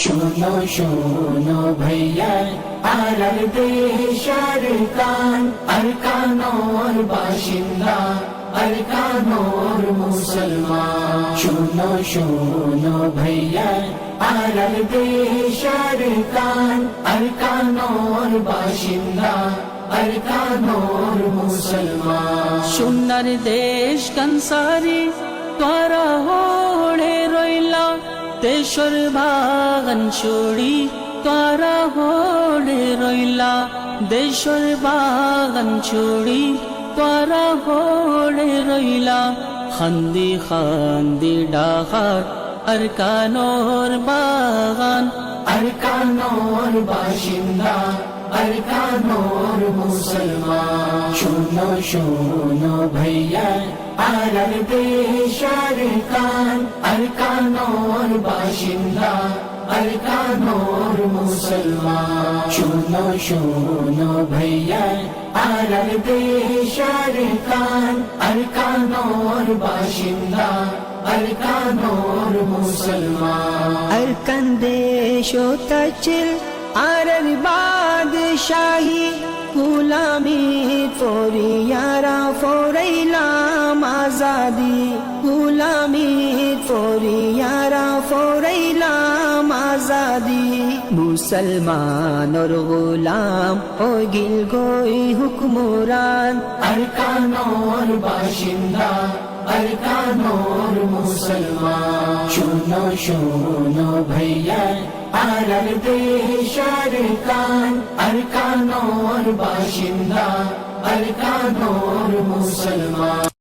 শোনো শোনো ভাইয়া আরব দেশের কান আরকানোর বাসিন্দা আরকানোর মুসলমান। শোনো শোনো ভাইয়া আরব দেশের কান আরকানোর বাসিন্দা আরকানোর মুসলমান। সোনার দেশ কানসারি তোরা হোড়ে রইলা দেশর বাগান ছড়ি তোরা হোড়ে রইলা দেশর বাগান ছড়ি তোরা হোড়ে রইলা খান্দি খান্দি ডাহার আরকানোর বাগান আরকানোর বাসিন্দা আরকানোর মুসলমান। শোনো শোনো ভাইয়া আরব দেশের কান আরকানোর বাসিন্দা আরকানোর মুসলমান। শোনো শোনো ভাইয়া আরব দেশের কান আরকানোর বাসিন্দা আরকানোর মুসলমান। আরকান দেশ তাচিল আরব বাদশাহী গুলামি ফরিয়ারা ফরাইলাম আজাদি গুলামি ফরিয়ারা ফরাইলাম আজাদি মুসলমানর গোলাম ও গিল গই হুকমরান আরকানোর বাসিন্দা আরকানোর মুসলমান। শোনো শোনো ভাইয়া আরব দেশের কান আরকানোর বাসিন্দা আরকানোর মুসলমান।